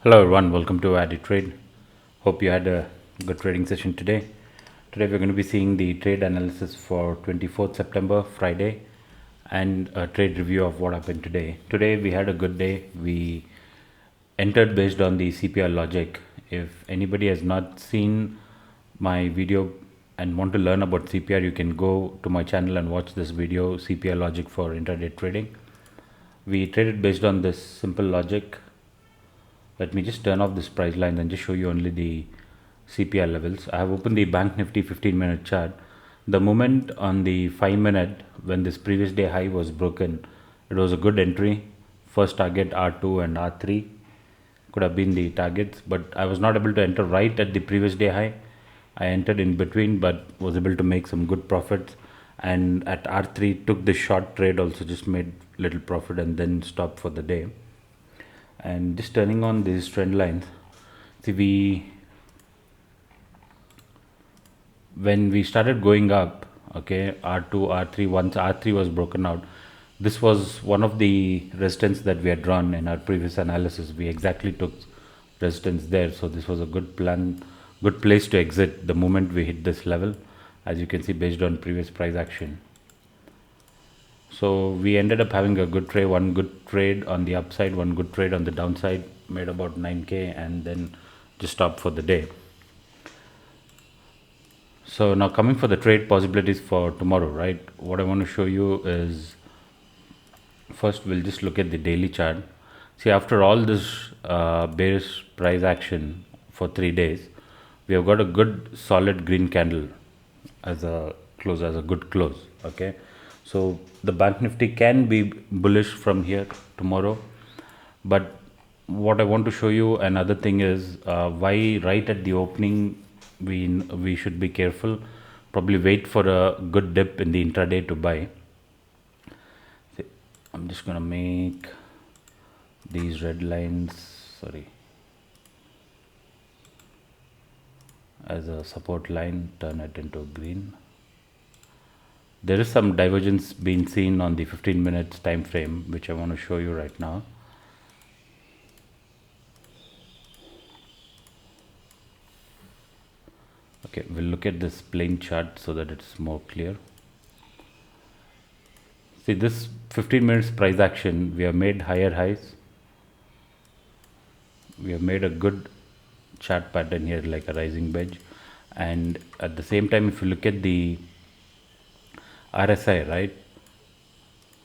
Hello everyone, welcome to Trade. Hope you had a good trading session today. Today we're going to be seeing the trade analysis for 24th September, Friday, and a trade review of what happened today. Today we had a good day. We entered based on the CPR logic. If anybody has not seen my video and want to learn about CPR, you can go to my channel and watch this video, CPR logic for intraday trading. We traded based on this simple logic. Let me just turn off this price line and just show you only the CPR levels. I have opened the Banknifty 15-minute chart. The moment on the 5-minute when this previous day high was broken, it was a good entry. First target R2 and R3 could have been the targets, but I was not able to enter right at the previous day high. I entered in between but was able to make some good profits, and at R3 took the short trade, also just made little profit and then stopped for the day. And just turning on these trend lines, see, when we started going up, okay, R2, R3, once R3 was broken out, this was one of the resistance that we had drawn in our previous analysis. We exactly took resistance there, so this was a good place to exit the moment we hit this level, as you can see based on previous price action. So we ended up having a good trade, one good trade on the upside, one good trade on the downside, made about 9k and then just stopped for the day. So now coming for the trade possibilities for tomorrow, right? What I want to show you is, first we'll just look at the daily chart. See, after all this bearish price action for 3 days, we have got a good solid green candle as a close, as a good close, okay? So the Banknifty can be bullish from here tomorrow, but what I want to show you another thing is why right at the opening we should be careful. Probably wait for a good dip in the intraday to buy. I'm just gonna make these red lines, as a support line, turn it into green. There is some divergence being seen on the 15 minutes time frame, which I want to show you right now. Okay, we'll look at this plain chart so that it's more clear. See, this 15 minutes price action, we have made higher highs. We have made a good chart pattern here, like a rising wedge, and at the same time, if you look at the RSI, right,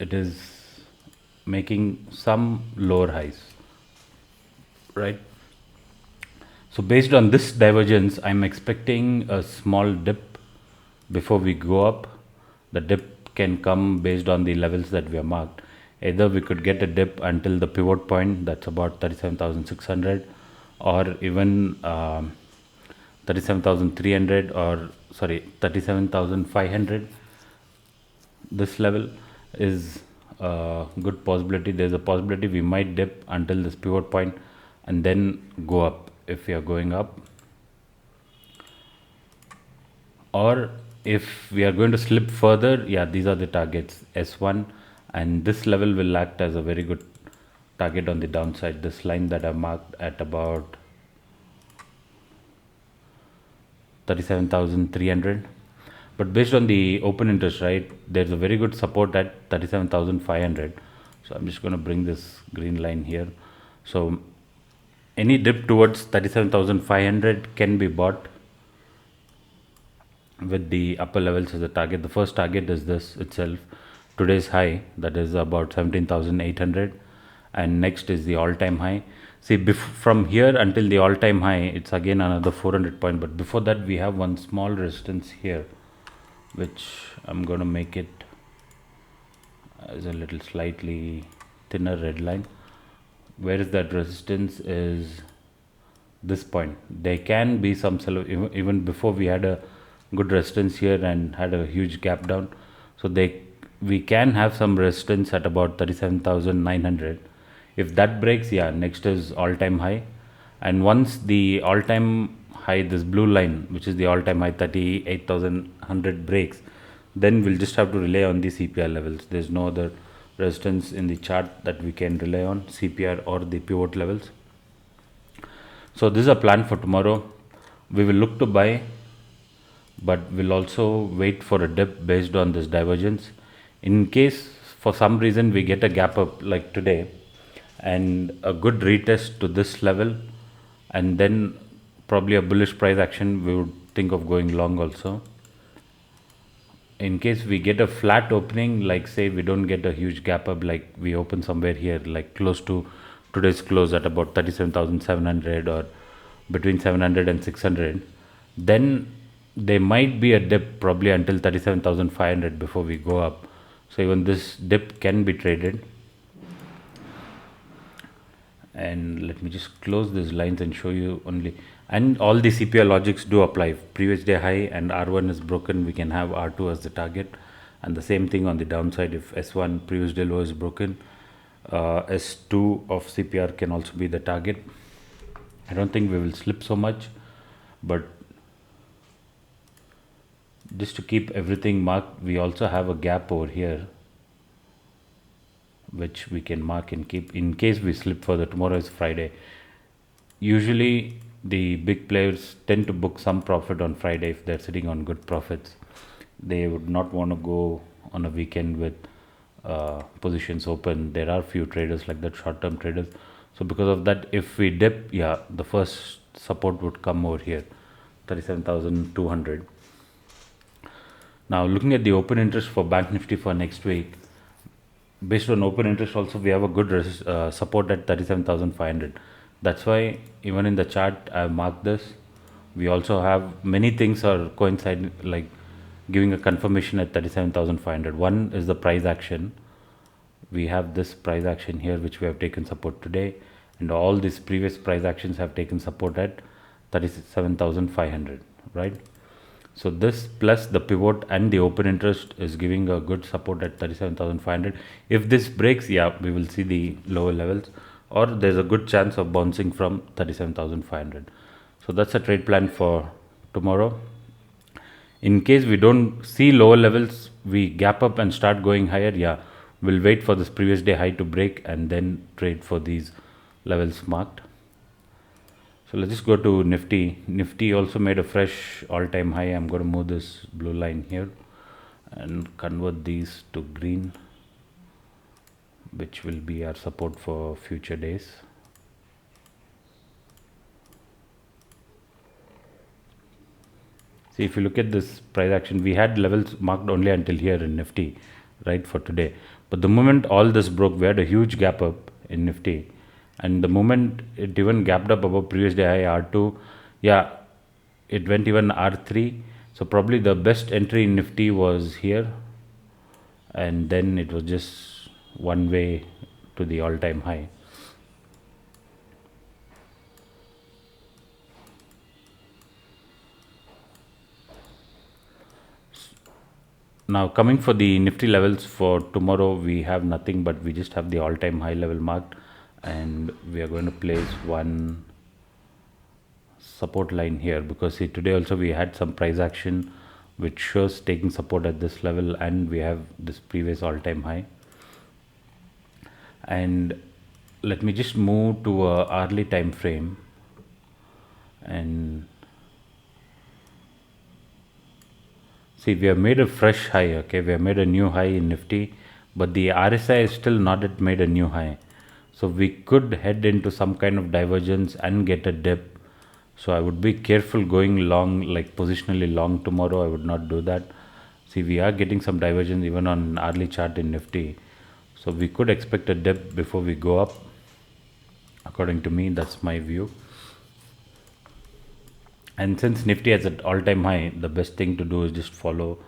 it is making some lower highs, right? So based on this divergence, I'm expecting a small dip before we go up. The dip can come based on the levels that we have marked. Either we could get a dip until the pivot point, that's about 37,600, or even 37,300, or sorry, 37,500. This level is a good possibility. There's a possibility we might dip until this pivot point and then go up if we are going up, or if we are going to slip further, yeah, these are the targets, S1, and this level will act as a very good target on the downside. This line that I marked at about 37,300. But based on the open interest, right, there's a very good support at 37,500. So I'm just going to bring this green line here. So any dip towards 37,500 can be bought with the upper levels as a target. The first target is this itself, today's high, that is about 17,800, and next is the all-time high. See, from here until the all-time high, it's again another 400 point, but before that we have one small resistance here, which I'm going to make it as a little slightly thinner red line. Where is that resistance? Is this point. There can be some sell, even before we had a good resistance here and had a huge gap down. So we can have some resistance at about 37,900. If that breaks, yeah, next is all-time high. And once the all-time high, this blue line, which is the all-time high 38,100 breaks, then we'll just have to rely on the CPR levels. There's no other resistance in the chart that we can rely on, CPR or the pivot levels. So this is a plan for tomorrow. We will look to buy, but we'll also wait for a dip based on this divergence. In case for some reason we get a gap up like today and a good retest to this level, and then probably a bullish price action, we would think of going long also. In case we get a flat opening, like say we don't get a huge gap up, like we open somewhere here like close to today's close at about 37,700 or between 700 and 600, then there might be a dip probably until 37,500 before we go up. So even this dip can be traded. And let me just close these lines and show you only, and all the CPR logics do apply. Previous day high and R1 is broken, we can have R2 as the target, and the same thing on the downside. If S1 previous day low is broken, S2 of CPR can also be the target. I don't think we will slip so much, but just to keep everything marked, we also have a gap over here which we can mark and keep in case we slip further. Tomorrow is Friday. Usually the big players tend to book some profit on Friday if they're sitting on good profits. They would not want to go on a weekend with positions open. There are few traders like that, short-term traders. So because of that, if we dip, yeah, the first support would come over here, 37,200. Now looking at the open interest for Banknifty for next week, based on open interest also we have a good support at 37,500. That's why even in the chart I marked this. We also have many things are coinciding, like giving a confirmation at 37,500. One is the price action. We have this price action here which we have taken support today, and all these previous price actions have taken support at 37,500, right? So this plus the pivot and the open interest is giving a good support at 37,500. If this breaks, yeah, we will see the lower levels, or there's a good chance of bouncing from 37,500. So that's a trade plan for tomorrow. In case we don't see lower levels, we gap up and start going higher, yeah, we'll wait for this previous day high to break and then trade for these levels marked. So let's just go to Nifty. Nifty also made a fresh all-time high. I'm going to move this blue line here and convert these to green, which will be our support for future days. See, if you look at this price action, we had levels marked only until here in Nifty, right, for today. But the moment all this broke, we had a huge gap up in Nifty. And the moment it even gapped up above previous day high R2, yeah, it went even R3. So probably the best entry in Nifty was here, and then it was just one way to the all-time high. Now coming for the Nifty levels for tomorrow, we have nothing, but we just have the all-time high level marked, and we are going to place one support line here, because see, today also we had some price action which shows taking support at this level, and we have this previous all-time high. And let me just move to a hourly time frame, and see, we have made a fresh high. Okay, we have made a new high in Nifty, but the RSI is still not yet made a new high. So we could head into some kind of divergence and get a dip. So I would be careful going long, like positionally long tomorrow. I would not do that. See, we are getting some divergence even on hourly chart in Nifty. So we could expect a dip before we go up. According to me, that's my view. And since Nifty has an all-time high, the best thing to do is just follow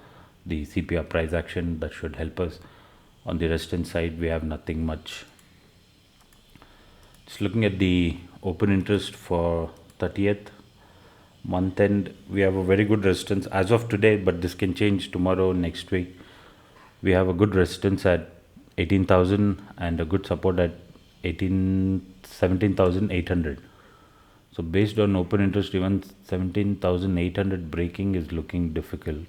the CPR price action. That should help us. On the resistance side, we have nothing much. Just looking at the open interest for 30th month end, we have a very good resistance as of today, but this can change tomorrow, next week. We have a good resistance at 18,000 and a good support at 17,800. So based on open interest, even 17,800 breaking is looking difficult.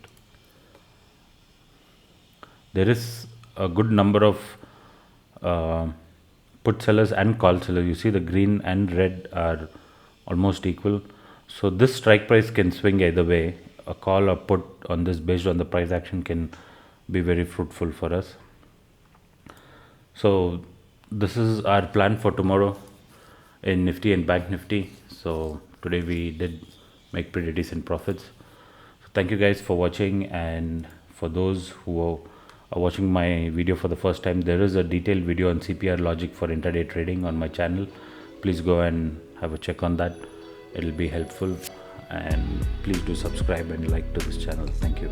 There is a good number of put sellers and call sellers. You see the green and red are almost equal. So this strike price can swing either way. A call or put on this based on the price action can be very fruitful for us. So this is our plan for tomorrow in Nifty and Bank Nifty. So today we did make pretty decent profits. So thank you guys for watching, and for those who are watching my video for the first time, there is a detailed video on CPR logic for intraday trading on my channel. Please go and have a check on that. It'll be helpful, and please do subscribe and like to this channel. Thank you.